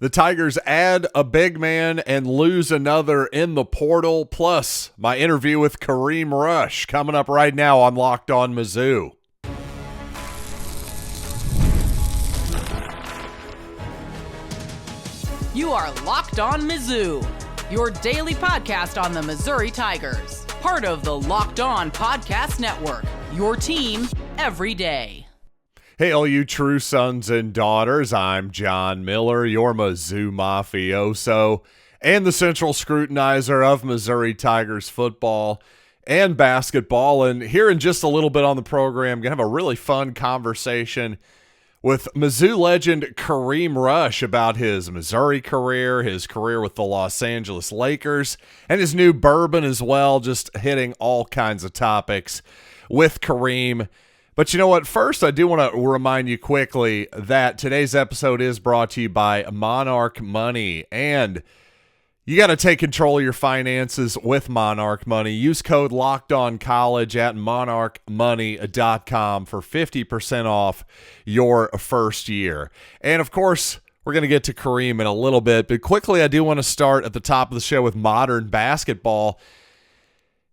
The Tigers add a big man and lose another in the portal. Plus, my interview with Kareem Rush coming up right now on Locked On Mizzou. You are Locked On Mizzou, your daily podcast on the Missouri Tigers. Part of the Locked On Podcast Network, your team every day. Hey, all you true sons and daughters, I'm John Miller, your Mizzou mafioso, and the central scrutinizer of Missouri Tigers football and basketball. And here in just a little bit on the program, going to have a really fun conversation with Mizzou legend Kareem Rush about his Missouri career, his career with the Los Angeles Lakers, and his new bourbon as well, just hitting all kinds of topics with Kareem. But you know what? First, I do want to remind you quickly that today's episode is brought to you by Monarch Money, and you got to take control of your finances with Monarch Money. Use code LOCKEDONCollege at monarchmoney.com for 50% off your first year. And of course, we're going to get to Kareem in a little bit, but quickly, I do want to start at the top of the show with modern basketball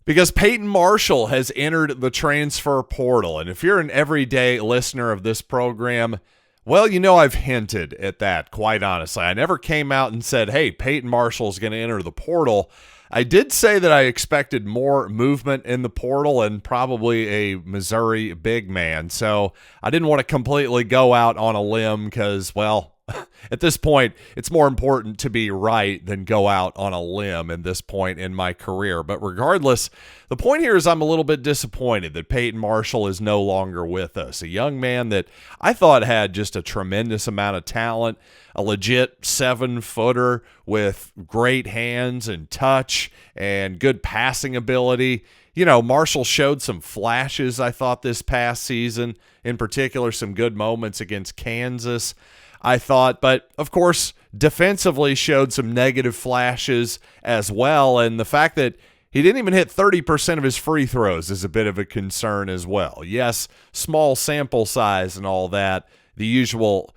because Peyton Marshall has entered the transfer portal. And if you're an everyday listener of this program, well, you know I've hinted at that, quite honestly. I never came out and said, hey, Peyton Marshall's going to enter the portal. I did say that I expected more movement in the portal and probably a Missouri big man. So I didn't want to completely go out on a limb because, well, at this point, it's more important to be right than go out on a limb at this point in my career. But regardless, the point here is I'm a little bit disappointed that Peyton Marshall is no longer with us. A young man that I thought had just a tremendous amount of talent, a legit 7-footer with great hands and touch and good passing ability. You know, Marshall showed some flashes, I thought, this past season, in particular, some good moments against Kansas, I thought, but of course, defensively showed some negative flashes as well. And the fact that he didn't even hit 30% of his free throws is a bit of a concern as well. Yes, small sample size and all that, the usual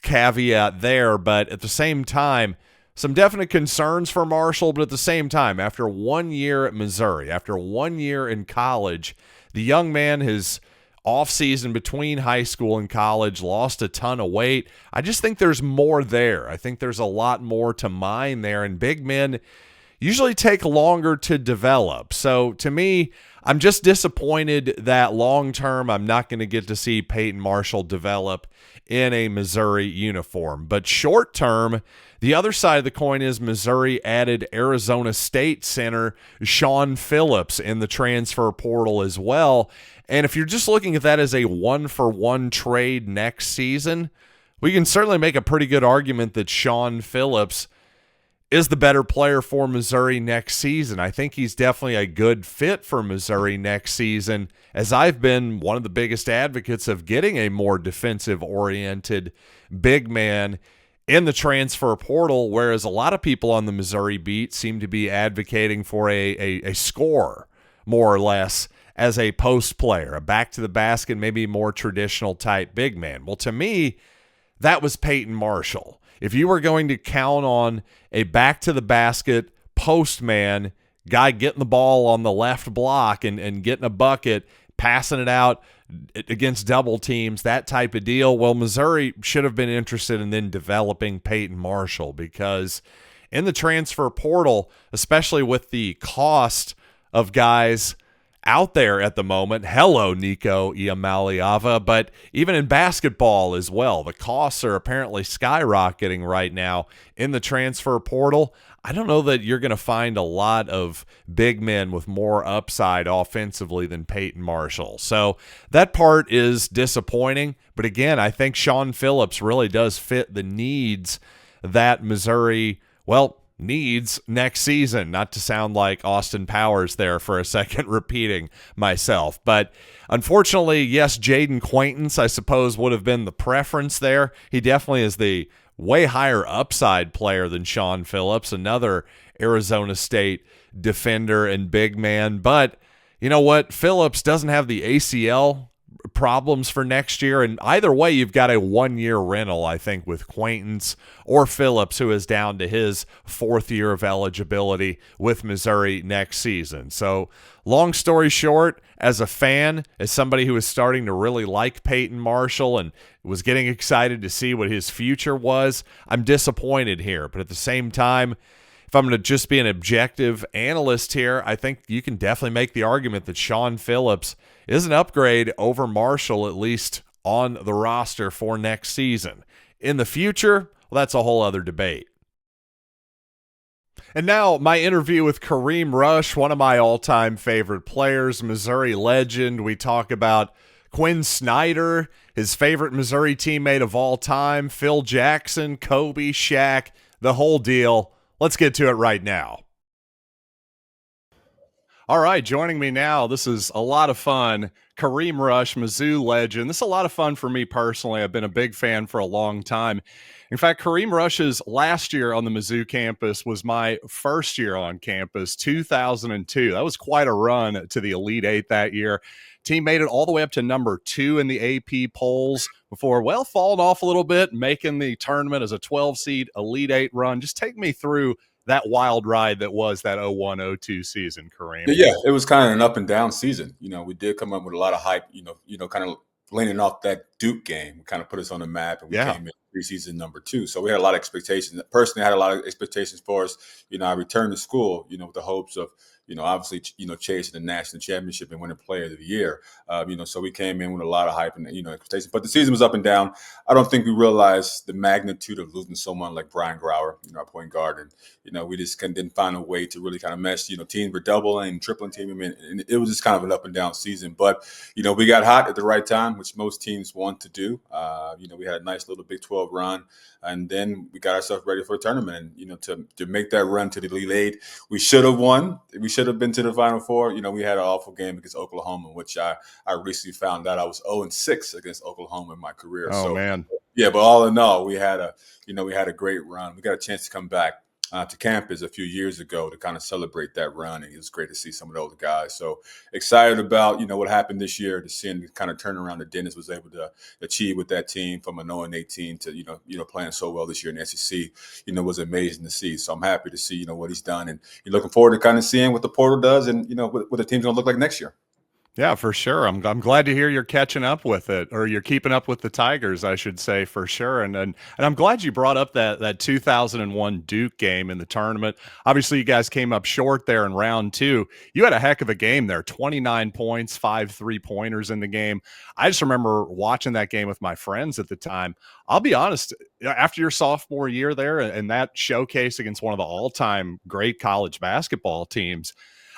caveat there, but at the same time, some definite concerns for Marshall. But at the same time, after 1 year at Missouri, after 1 year in college, the young man has offseason between high school and college, lost a ton of weight. I just think there's more there. I think there's a lot more to mine there, and big men usually take longer to develop. So to me, I'm just disappointed that long-term I'm not going to get to see Peyton Marshall develop in a Missouri uniform. But short-term, the other side of the coin is Missouri added Arizona State center Shawn Phillips in the transfer portal as well. And if you're just looking at that as a one-for-one trade next season, we can certainly make a pretty good argument that Shawn Phillips is the better player for Missouri next season. I think he's definitely a good fit for Missouri next season, as I've been one of the biggest advocates of getting a more defensive-oriented big man in the transfer portal, whereas a lot of people on the Missouri beat seem to be advocating for a scorer, more or less, as a post player, a back-to-the-basket, maybe more traditional type big man. Well, to me, that was Peyton Marshall. If you were going to count on a back-to-the-basket post man, guy getting the ball on the left block and getting a bucket, passing it out against double teams, that type of deal, well, Missouri should have been interested in then developing Peyton Marshall, because in the transfer portal, especially with the cost of guys out there at the moment, hello Nico Iamaleava, but even in basketball as well, the costs are apparently skyrocketing right now in the transfer portal. I don't know that you're going to find a lot of big men with more upside offensively than Peyton Marshall. So that part is disappointing, but again, I think Shawn Phillips really does fit the needs that Missouri, well, needs next season. Not to sound like Austin Powers there for a second, repeating myself. But unfortunately, yes, Jaden Quaintance, I suppose, would have been the preference there. He definitely is the way higher upside player than Shawn Phillips, another Arizona State defender and big man. But you know what? Phillips doesn't have the ACL problems for next year. And either way, you've got a 1-year rental, I think, with Quaintance or Phillips, who is down to his 4th year of eligibility with Missouri next season. So long story short, as a fan, as somebody who was starting to really like Peyton Marshall and was getting excited to see what his future was, I'm disappointed here. But at the same time, if I'm going to just be an objective analyst here, I think you can definitely make the argument that Sean Phillips is an upgrade over Marshall, at least on the roster for next season. In the future, well, that's a whole other debate. And now my interview with Kareem Rush, one of my all-time favorite players, Missouri legend. We talk about Quin Snyder, his favorite Missouri teammate of all time, Phil Jackson, Kobe, Shaq, the whole deal. Let's get to it right now. All right, joining me now, this is a lot of fun. Kareem Rush, Mizzou legend. This is a lot of fun for me personally. I've been a big fan for a long time. In fact, Kareem Rush's last year on the Mizzou campus was my first year on campus, 2002. That was quite a run to the Elite Eight that year. Team made it all the way up to number 2 in the AP polls before, well, falling off a little bit, making the tournament as a 12-seed Elite Eight run. Just take me through that wild ride that was that 01-02 season, Kareem. Yeah, it was kind of an up and down season. We did come up with a lot of hype, kind of leaning off that Duke game. We kind of put us on the map, and we came in preseason number 2. So we had a lot of expectations. Personally, I had a lot of expectations for us. I returned to school, with the hopes of, obviously, chasing the national championship and winning player of the year. So we came in with a lot of hype and, expectations. But the season was up and down. I don't think we realized the magnitude of losing someone like Brian Grauer, our point guard. And, we just didn't find a way to really kind of mesh. Teams were doubling, tripling team. And it was just kind of an up and down season. But, we got hot at the right time, which most teams want to do. We had a nice little Big 12 run. And then we got ourselves ready for a tournament. And, to make that run to the Elite Eight, we should have won. We should have been to the Final Four. We had an awful game against Oklahoma, which I recently found out I was 0-6 against Oklahoma in my career. Oh, man. Yeah, but all in all, we had a great run. We got a chance to come back to campus a few years ago to kind of celebrate that run. And it was great to see some of those guys. So excited about, what happened this year, to see him kind of turn around that Dennis was able to achieve with that team from a 0-18 to, playing so well this year in the SEC, was amazing to see. So I'm happy to see, what he's done. And you're looking forward to kind of seeing what the portal does and, what the team's going to look like next year. Yeah, for sure. I'm glad to hear you're catching up with it, or you're keeping up with the Tigers, I should say, for sure. And I'm glad you brought up that 2001 Duke game in the tournament. Obviously, you guys came up short there in round 2. You had a heck of a game there, 29 points, 5 3-pointers in the game. I just remember watching that game with my friends at the time. I'll be honest, after your sophomore year there and that showcase against one of the all-time great college basketball teams,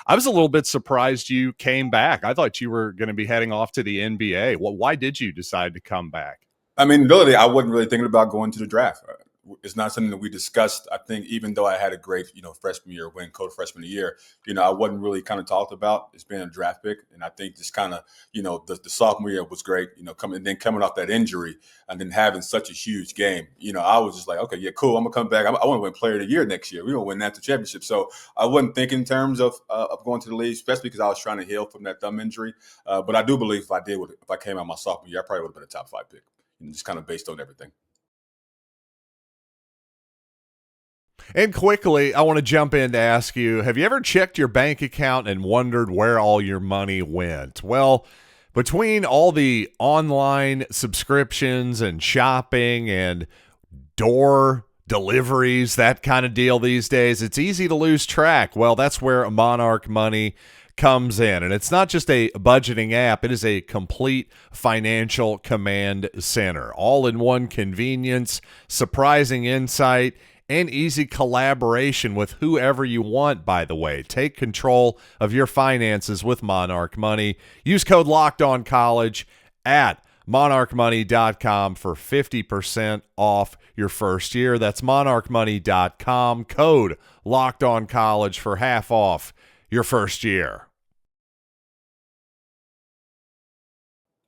I was a little bit surprised you came back. I thought you were going to be heading off to the NBA. Well, why did you decide to come back? I mean, really, I wasn't really thinking about going to the draft. It's not something that we discussed. I think even though I had a great, freshman year win, co-freshman of the year, I wasn't really kind of talked about as being a draft pick. And I think just kind of, the sophomore year was great, coming off that injury and then having such a huge game, I was just like, okay, yeah, cool. I'm gonna come back. I want to win player of the year next year. We're gonna win national championship. So I wasn't thinking in terms of going to the league, especially because I was trying to heal from that thumb injury. But I do believe if I came out my sophomore year, I probably would have been a top 5 pick, just kind of based on everything. And quickly, I want to jump in to ask you, have you ever checked your bank account and wondered where all your money went? Well, between all the online subscriptions and shopping and door deliveries, that kind of deal these days, it's easy to lose track. Well, that's where Monarch Money comes in. And it's not just a budgeting app, it is a complete financial command center. All in one convenience, surprising insight, and easy collaboration with whoever you want, by the way. Take control of your finances with Monarch Money. Use code LOCKEDONCollege at monarchmoney.com for 50% off your first year. That's monarchmoney.com. Code LOCKEDONCollege for half off your first year.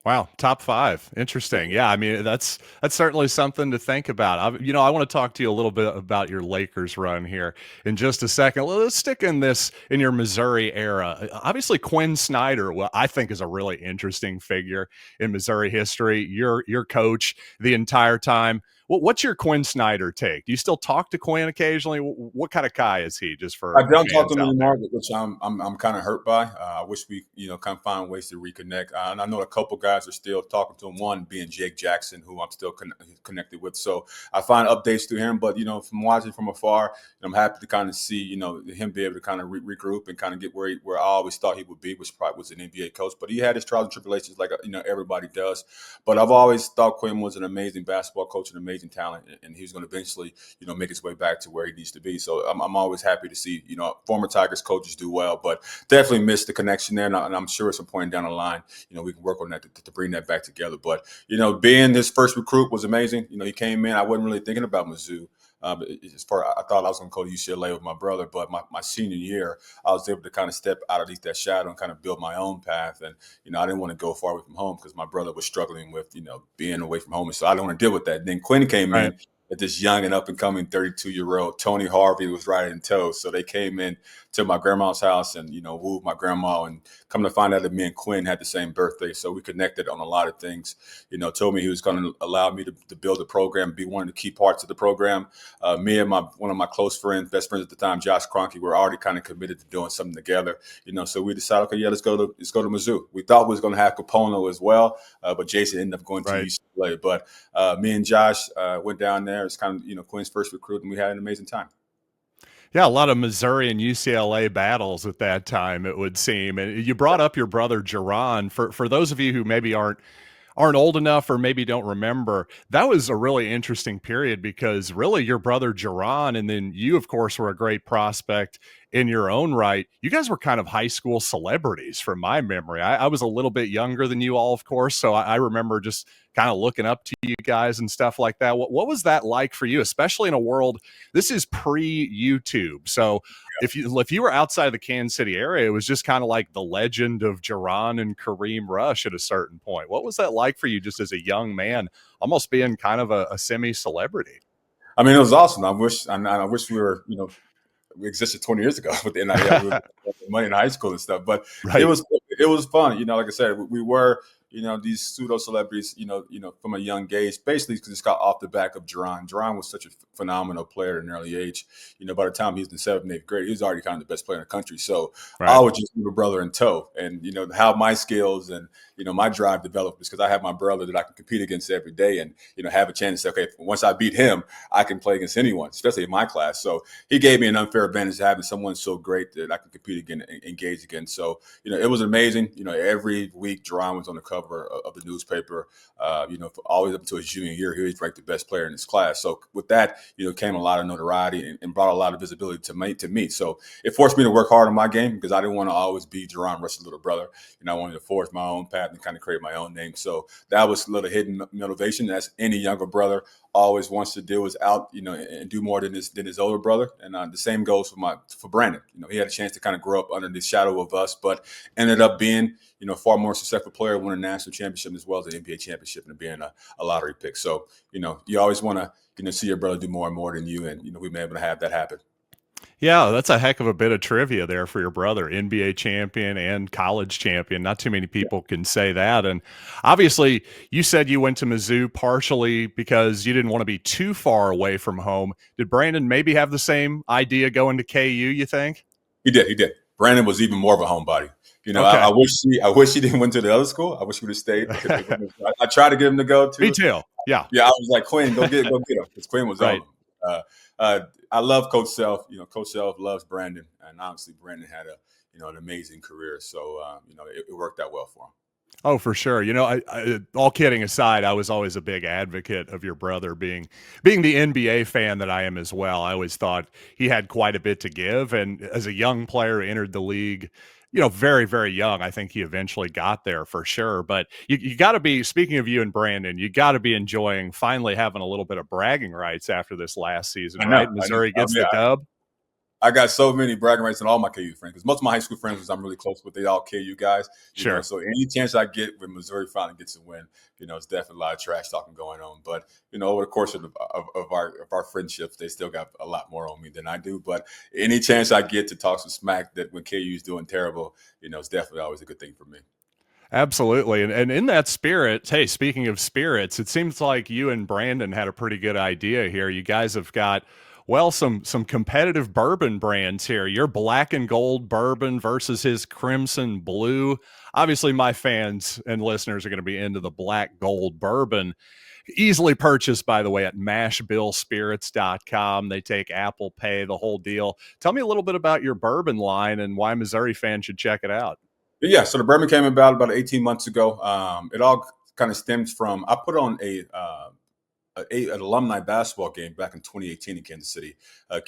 Wow, top 5. Interesting. Yeah, I mean, that's certainly something to think about. I want to talk to you a little bit about your Lakers run here in just a second. Well, let's stick in your Missouri era. Obviously, Quin Snyder, well, I think is a really interesting figure in Missouri history. Your coach the entire time. What's your Quin Snyder take? Do you still talk to Quin occasionally? What kind of guy is he? Just I for don't talk to fans him out there. anymore, which I'm kind of hurt by. I wish we kind of find ways to reconnect. And I know a couple guys are still talking to him. One being Jake Jackson, who I'm still connected with. So I find updates to him. But from watching from afar, I'm happy to kind of see him be able to kind of regroup and kind of get where I always thought he would be, which probably was an NBA coach. But he had his trials and tribulations, like everybody does. But I've always thought Quinn was an amazing basketball coach, an amazing talent, and he's going to eventually make his way back to where he needs to be. So I'm always happy to see former Tigers coaches do well, but definitely missed the connection there. And I'm sure at some point down the line, we can work on that to bring that back together. But being his first recruit was amazing. He came in. I wasn't really thinking about Mizzou. I thought I was going to go to UCLA with my brother, but my senior year, I was able to kind of step out of that shadow and kind of build my own path. And I didn't want to go far away from home because my brother was struggling with being away from home, and so I don't want to deal with that. And then Quinn came Right. in at this young and up and coming 32-year-old. Tony Harvey was right in tow. So they came in to my grandma's house and, wooed my grandma, and come to find out that me and Quinn had the same birthday. So we connected on a lot of things, told me he was going to allow me to build the program, be one of the key parts of the program. Me and one of my close friends, best friends at the time, Josh Kroenke, were already kind of committed to doing something together, so we decided, okay, yeah, let's go to Mizzou. We thought we was going to have Capono as well, but Jason ended up going to Right. UCLA. But me and Josh went down there. It's kind of Quinn's first recruit, and we had an amazing time. Yeah, a lot of Missouri and UCLA battles at that time, it would seem. And you brought up your brother Jerron. For those of you who maybe aren't old enough or maybe don't remember, that was a really interesting period because really your brother Jerron and then you, of course, were a great prospect in your own right. You guys were kind of high school celebrities from my memory. I was a little bit younger than you all, of course, so I remember just kind of looking up to you guys and stuff like that. What was that like for you, especially in a world, this is pre-YouTube. So if you were outside the Kansas City area, it was just kind of like the legend of Jerron and Kareem Rush at a certain point. What was that like for you just as a young man, almost being kind of a semi-celebrity? I mean, it was awesome. I wish we were, we existed 20 years ago with the NIL. We were money in high school and stuff, but Right. it was fun. Like I said, we were these pseudo celebrities. From a young age, basically because it's got off the back of Jerron. Jerron was such a phenomenal player at an early age. By the time he was in 7th and 8th grade, he was already kind of the best player in the country. So Right. I would just leave a brother in tow, and how my skills and my drive developed is because I have my brother that I can compete against every day, and have a chance to say, okay, once I beat him, I can play against anyone, especially in my class. So he gave me an unfair advantage having someone so great that I can compete again and engage against. So it was amazing. Every week Jerron was on the cover of the newspaper. Always up until his junior year, he was ranked the best player in his class. So with that, came a lot of notoriety and brought a lot of visibility to me. So it forced me to work hard on my game because I didn't want to always be Jerron Rush's little brother. I wanted to forge my own path and kind of create my own name. So that was a little hidden motivation, as any younger brother always wants to do, is out, and do more than his older brother. And the same goes for Brandon. He had a chance to kind of grow up under the shadow of us, but ended up being, far more successful player, won a national championship as well as an NBA championship, and being a lottery pick. So, you always want to, see your brother do more and more than you, and we've been able to have that happen. Yeah, that's a heck of a bit of trivia there for your brother, NBA champion and college champion. Not too many people can say that. And obviously, you said you went to Mizzou partially because you didn't want to be too far away from home. Did Brandon maybe have the same idea going to KU, you think? He did. Brandon was even more of a homebody. Okay. I wish he didn't went to the other school. I wish he would have stayed. I tried to get him to go too. Me too. Yeah. Yeah, I was like, Quinn, go get him, because Quinn was Right. on. I love Coach Self. Coach Self loves Brandon, and obviously Brandon had an amazing career. So it worked out well for him. Oh, for sure. I all kidding aside, I was always a big advocate of your brother being the NBA fan that I am as well. I always thought he had quite a bit to give, and as a young player, entered the league, very, very young. I think he eventually got there for sure. But you got to be, speaking of you and Brandon, you got to be enjoying finally having a little bit of bragging rights after this last season, right? Missouri gets the dub. I got so many bragging rights on all my KU friends because most of my high school friends I'm really close with, they all KU guys. Sure. So any chance I get when Missouri finally gets a win, it's definitely a lot of trash talking going on. But over the course of our friendships, they still got a lot more on me than I do. But any chance I get to talk some smack that when KU is doing terrible, it's definitely always a good thing for me. Absolutely. And in that spirit, hey, speaking of spirits, it seems like you and Brandon had a pretty good idea here. You guys have got, well, some competitive bourbon brands here. Your black and gold bourbon versus his crimson blue. Obviously, my fans and listeners are going to be into the black gold bourbon. Easily purchased, by the way, at mashbillspirits.com. They take Apple Pay, the whole deal. Tell me a little bit about your bourbon line and why Missouri fans should check it out. Yeah, so the bourbon came about 18 months ago. It all kind of stems from, I put on an alumni basketball game back in 2018 in Kansas City,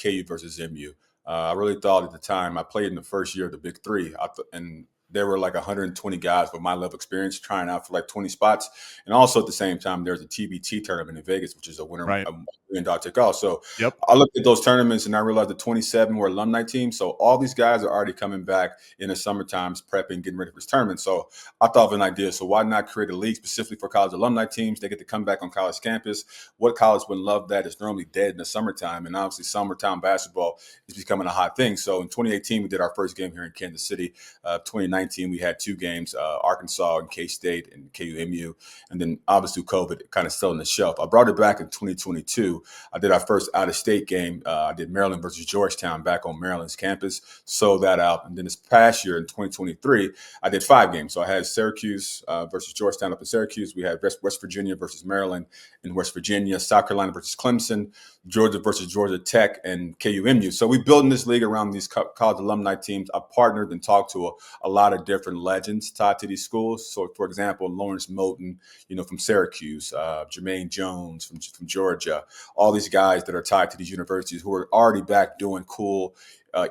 KU versus MU. I really thought at the time, I played in the first year of the Big Three, and there were like 120 guys with my level of experience trying out for like 20 spots. And also at the same time, there's a TBT tournament in Vegas, which is a winner, Right. $1 million take off. So Yep. I looked at those tournaments and I realized the 27 were alumni teams. So all these guys are already coming back in the summer times, prepping, getting ready for this tournament. So I thought of an idea. So why not create a league specifically for college alumni teams? They get to come back on college campus. What college would love that is normally dead in the summertime. And obviously summertime basketball is becoming a hot thing. So in 2018, we did our first game here in Kansas City. 2019, we had two games, Arkansas and K-State and KU-MU. And then obviously COVID kind of still on the shelf. I brought it back in 2022. I did our first out-of-state game. I did Maryland versus Georgetown back on Maryland's campus, sold that out. And then this past year in 2023, I did 5 games. So I had Syracuse versus Georgetown up in Syracuse. We had West Virginia versus Maryland in West Virginia, South Carolina versus Clemson, Georgia versus Georgia Tech, and KU-MU. So we built in this league around these college alumni teams. I partnered and talked to a lot of different legends tied to these schools. So, for example, Lawrence Moulton, from Syracuse, Jermaine Jones from Georgia, all these guys that are tied to these universities who are already back doing cool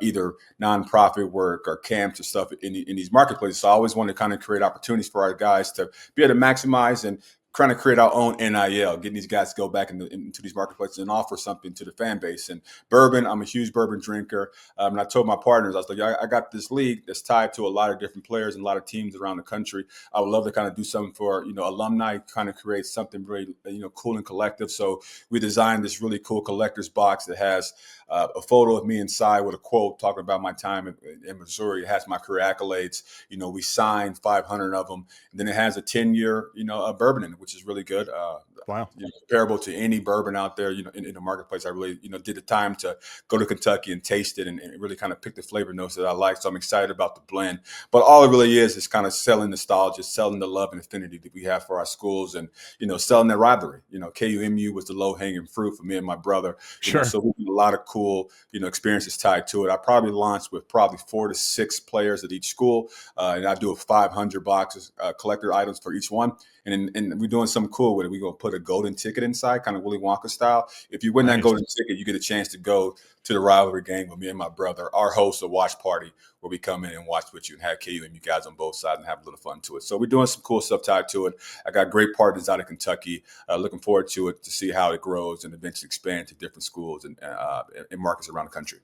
either nonprofit work or camps or stuff in these marketplaces. So I always want to kind of create opportunities for our guys to be able to maximize and trying to create our own NIL, getting these guys to go back into these marketplaces and offer something to the fan base. And bourbon, I'm a huge bourbon drinker. And I told my partners, I was like, I got this league that's tied to a lot of different players and a lot of teams around the country. I would love to kind of do something for, alumni, kind of create something really, cool and collective. So we designed this really cool collector's box that has a photo of me inside with a quote talking about my time in Missouri. It has my career accolades. We signed 500 of them. And then it has a 10-year, bourbon in it, which is really good. Wow. Comparable to any bourbon out there, in the marketplace. I really, did the time to go to Kentucky and taste it and really kind of pick the flavor notes that I like. So I'm excited about the blend. But all it really is kind of selling nostalgia, selling the love and affinity that we have for our schools and, selling that rivalry. KU-MU was the low-hanging fruit for me and my brother. Sure. So we did a lot of cool, experiences tied to it. I probably launched with probably 4 to 6 players at each school. And I do a 500 boxes, collector items for each one. And we're doing something cool with it. We're going to put a golden ticket inside, kind of Willy Wonka style. If you win that golden ticket, you get a chance to go to the rivalry game with me and my brother, or host a watch party where we come in and watch with you and have KU and you guys on both sides and have a little fun to it. So we're doing some cool stuff tied to it. I got great partners out of Kentucky. Looking forward to it to see how it grows and eventually expand to different schools and markets around the country.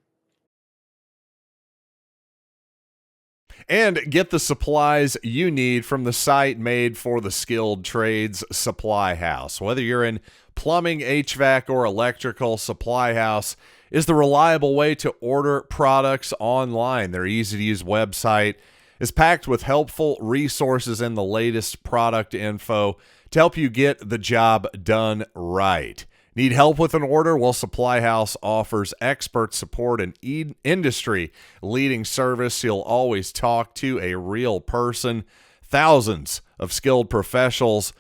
And get the supplies you need from the site made for the skilled trades, Supply House. Whether you're in plumbing, HVAC, or electrical, Supply House is the reliable way to order products online. Their easy-to-use website is packed with helpful resources and the latest product info to help you get the job done right. Need help with an order? Well, Supply House offers expert support and industry-leading service. You'll always talk to a real person. Thousands of skilled professionals,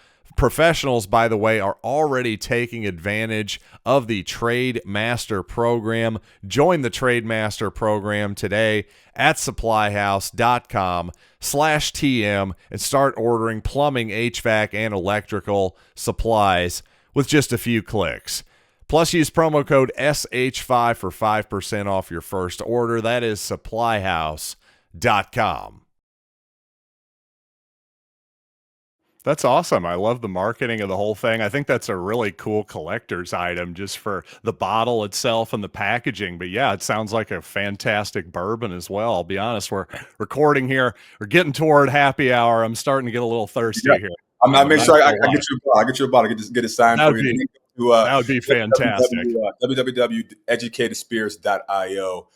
by the way, are already taking advantage of the Trade Master Program. Join the Trade Master Program today at supplyhouse.com/TM and start ordering plumbing, HVAC, and electrical supplies with just a few clicks. Plus, use promo code SH5 for 5% off your first order. That is supplyhouse.com. That's awesome. I love the marketing of the whole thing. I think that's a really cool collector's item just for the bottle itself and the packaging. But yeah, it sounds like a fantastic bourbon as well. I'll be honest, we're recording here. We're getting toward happy hour. I'm starting to get a little thirsty here. I make sure I get you a bottle. I get you a bottle. Get it signed for you. That would be fantastic. www.educatedspirits.io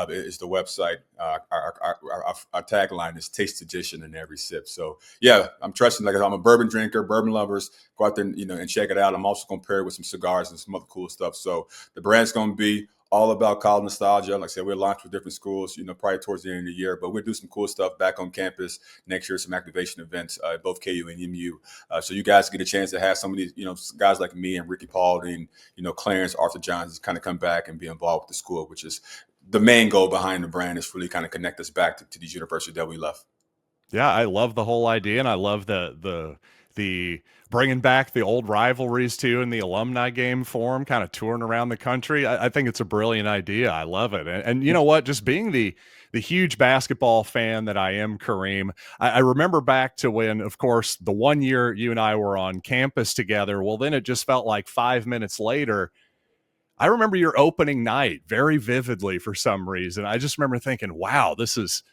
is the website. Our tagline is "Taste Edition in every sip." So yeah, I'm trusting. Like I'm a bourbon drinker, bourbon lovers. Go out there and check it out. I'm also going to pair it with some cigars and some other cool stuff. So the brand's going to be all about college nostalgia. Like I said, we're launched with different schools, probably towards the end of the year, but we'll do some cool stuff back on campus next year, some activation events at both KU and MU. So you guys get a chance to have some of these, guys like me and Ricky Paulding, Clarence, Arthur Johns kind of come back and be involved with the school, which is the main goal behind the brand, is really kind of connect us back to these universities that we love. Yeah, I love the whole idea, and I love the bringing back the old rivalries too in the alumni game form, kind of touring around the country. I think it's a brilliant idea. I love it. And you know what? Just being the huge basketball fan that I am, Kareem, I remember back to when, of course, the 1 year you and I were on campus together. Well, then it just felt like 5 minutes later. I remember your opening night very vividly for some reason. I just remember thinking, wow, this is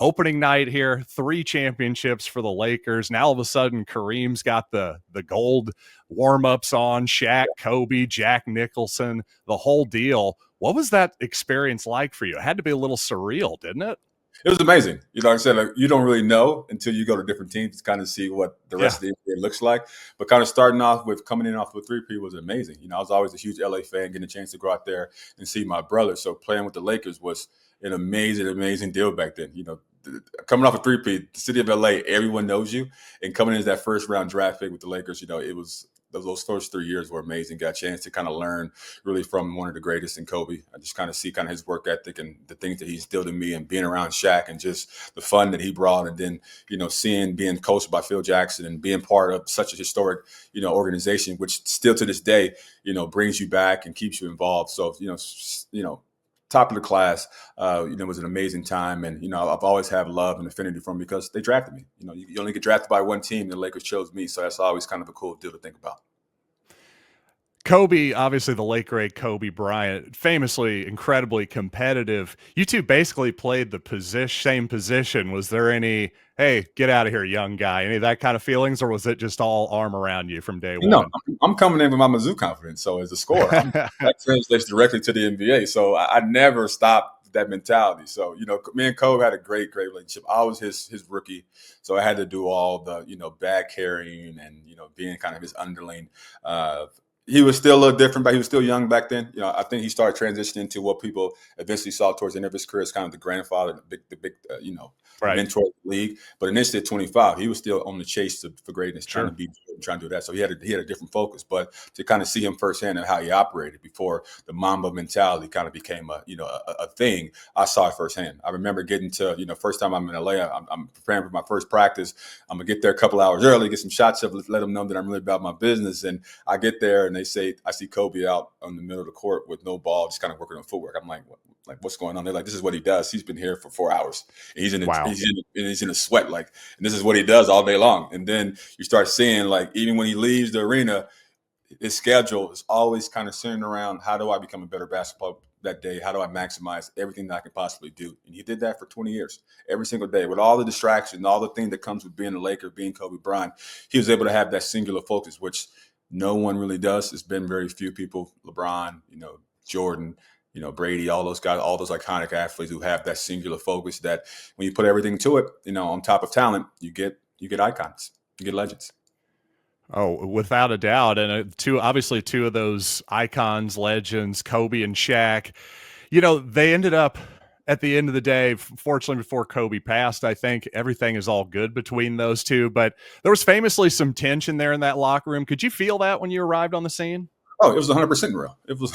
opening night here, 3 championships for the Lakers. Now all of a sudden, Kareem's got the gold warm-ups on, Shaq, Kobe, Jack Nicholson, the whole deal. What was that experience like for you? It had to be a little surreal, didn't it? It was amazing. Like I said, you don't really know until you go to different teams to kind of see what the rest of the NBA looks like. But kind of starting off with coming in off with 3P was amazing. I was always a huge LA fan, getting a chance to go out there and see my brother. So playing with the Lakers was an amazing deal back then. Coming off a 3P, the city of LA, everyone knows you. And coming in as that first round draft pick with the Lakers, it was those first 3 years were amazing. Got a chance to kind of learn really from one of the greatest in Kobe. I just kind of see his work ethic and the things that he instilled in me, and being around Shaq and just the fun that he brought. And then, being coached by Phil Jackson and being part of such a historic, organization, which still to this day, brings you back and keeps you involved. So, top of the class, it was an amazing time. And, I've always had love and affinity for them because they drafted me. You only get drafted by one team. The Lakers chose me. So that's always kind of a cool deal to think about. Kobe, obviously the late great Kobe Bryant, famously incredibly competitive. You two basically played the same position. Was there any, hey, get out of here, young guy, any of that kind of feelings, or was it just all arm around you from day one? I'm coming in with my Mizzou confidence. So as a scorer, that translates directly to the NBA. So I never stopped that mentality. So, me and Kobe had a great relationship. I was his rookie. So I had to do all the, bag carrying and, being kind of his underling. He was still a little different, but he was still young back then. I think he started transitioning to what people eventually saw towards the end of his career as kind of the grandfather, the big mentor of the league. But initially at 25, he was still on the chase for greatness, trying to do that. So he had a different focus. But to kind of see him firsthand and how he operated before the Mamba mentality kind of became a thing, I saw it firsthand. I remember getting to, first time I'm in LA, I'm preparing for my first practice. I'm gonna get there a couple hours early, get some shots up, let them know that I'm really about my business. And I get there and they say, I see Kobe out on the middle of the court with no ball, just kind of working on footwork. I'm like, what? Like, what's going on? They're like, this is what he does. He's been here for 4 hours. And he's in a sweat, and this is what he does all day long. And then you start seeing, even when he leaves the arena, his schedule is always kind of centered around, how do I become a better basketball that day? How do I maximize everything that I can possibly do? And he did that for 20 years, every single day, with all the distractions, all the things that comes with being a Laker, being Kobe Bryant. He was able to have that singular focus, which no one really does. There's been very few people, LeBron, Jordan, Brady, all those guys, all those iconic athletes who have that singular focus that when you put everything to it, on top of talent, you get icons, you get legends. Oh, without a doubt. And obviously two of those icons, legends, Kobe and Shaq, they ended up at the end of the day, fortunately before Kobe passed, I think everything is all good between those two. But there was famously some tension there in that locker room. Could you feel that when you arrived on the scene? Oh, it was 100% real. It was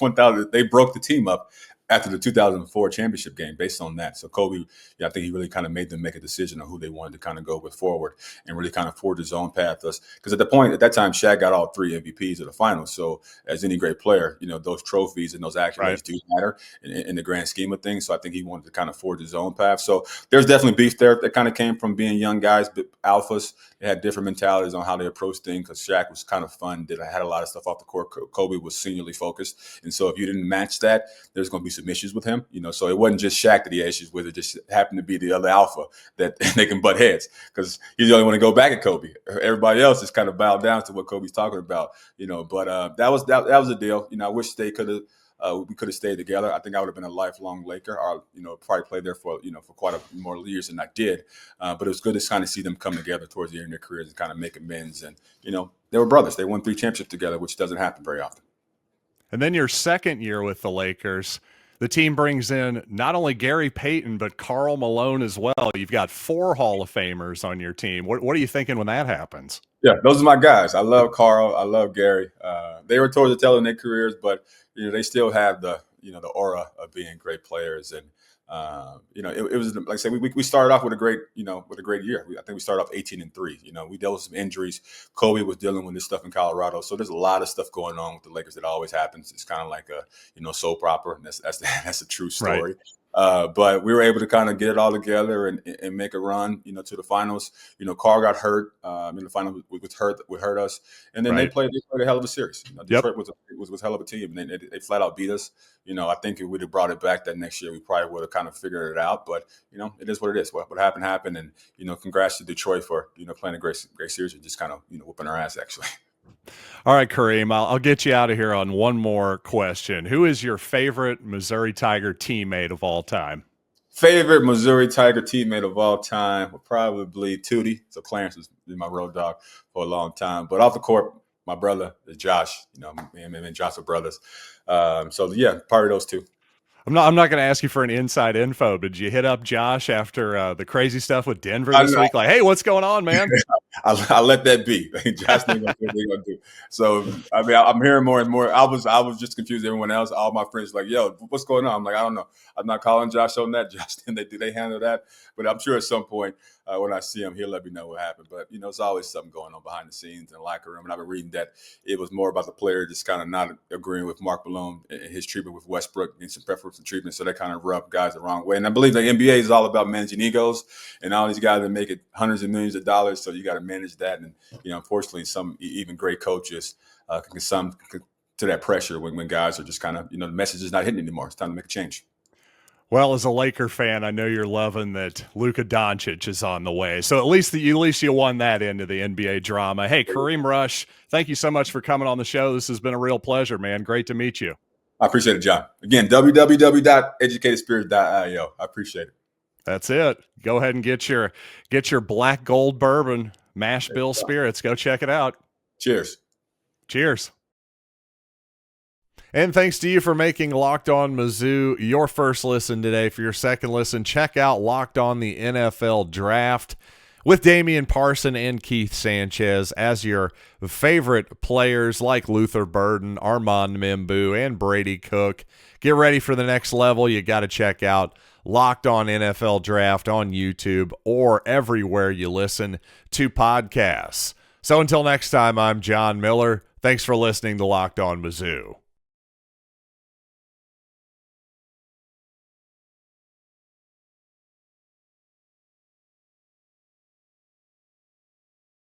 1,000. They broke the team up after the 2004 championship game based on that. So Kobe, I think he really kind of made them make a decision on who they wanted to kind of go with forward and really kind of forge his own path. Because at that time, Shaq got all 3 MVPs of the finals. So as any great player, those trophies and those accolades do matter in the grand scheme of things. So I think he wanted to kind of forge his own path. So there's definitely beef there that kind of came from being young guys, but alphas. They had different mentalities on how they approach things because Shaq was kind of fun, had a lot of stuff off the court. Kobe was seniorly focused. And so if you didn't match that, there's going to be some issues with him. So it wasn't just Shaq that he had issues with. It just happened to be the other alpha that they can butt heads because he's the only one to go back at Kobe. Everybody else is kind of bowed down to what Kobe's talking about, But that was the deal. I wish they could have. We could have stayed together. I think I would have been a lifelong Laker, or probably played there for quite a more years than I did. But it was good to kind of see them come together towards the end of their careers and kind of make amends. And they were brothers. They won 3 championships together, which doesn't happen very often. And then your second year with the Lakers, the team brings in not only Gary Payton but Karl Malone as well. You've got 4 Hall of Famers on your team. What are you thinking when that happens? Yeah, those are my guys. I love Karl. I love Gary. They were towards the tail in their careers, but they still have the the aura of being great players. And it was like I said, we started off with a great year. I think we started off 18-3. We dealt with some injuries. Kobe was dealing with this stuff in Colorado, so there's a lot of stuff going on with the Lakers that always happens. It's kind of like a soap opera, and that's a true story. Right. But we were able to kind of get it all together and make a run, to the finals. Karl got hurt in the final would hurt us, and then they played a hell of a series. Detroit was a hell of a team, and they flat out beat us. I think if we'd have brought it back that next year, we probably would have kind of figured it out. But it is what it is. What happened, and congrats to Detroit for playing a great series and just kind of whooping our ass actually. All right, Kareem, I'll get you out of here on one more question. Who is your favorite Missouri Tiger teammate of all time? Favorite Missouri Tiger teammate of all time would probably Tootie. So Clarence was my road dog for a long time. But off the court, my brother is Josh. Me and Josh are brothers. So, yeah, probably those two. I'm not going to ask you for an inside info. Did you hit up Josh after the crazy stuff with Denver this week? Like, hey, what's going on, man? I'll let that be. Josh knows what they're going to do. So, I mean, I'm hearing more and more. I was just confused. Everyone else, all my friends, like, yo, what's going on? I'm like, I don't know. I'm not calling Josh on that. Josh, they handle that? But I'm sure at some point when I see him, he'll let me know what happened. But, it's always something going on behind the scenes in the locker room. And I've been reading that it was more about the player just kind of not agreeing with Mark Malone and his treatment with Westbrook and some preferential treatment. So that kind of rubbed guys the wrong way. And I believe the NBA is all about managing egos and all these guys that make it hundreds of millions of dollars. So you got to manage that. And, unfortunately, some even great coaches can succumb to that pressure when guys are just kind of, the message is not hitting anymore. It's time to make a change. Well, as a Laker fan, I know you're loving that Luka Doncic is on the way. So at least you won that end of the NBA drama. Hey, Kareem Rush, thank you so much for coming on the show. This has been a real pleasure, man. Great to meet you. I appreciate it, John. Again, www.educatedspirit.io. I appreciate it. That's it. Go ahead and get your black gold bourbon, Mash Bill Spirits. Go check it out. Cheers. Cheers. And thanks to you for making Locked On Mizzou your first listen today. For your second listen, check out Locked On the NFL Draft with Damian Parson and Keith Sanchez as your favorite players like Luther Burden, Armand Mimbu, and Brady Cook. Get ready for the next level. You got to check out Locked On NFL Draft on YouTube or everywhere you listen to podcasts. So until next time, I'm John Miller. Thanks for listening to Locked On Mizzou.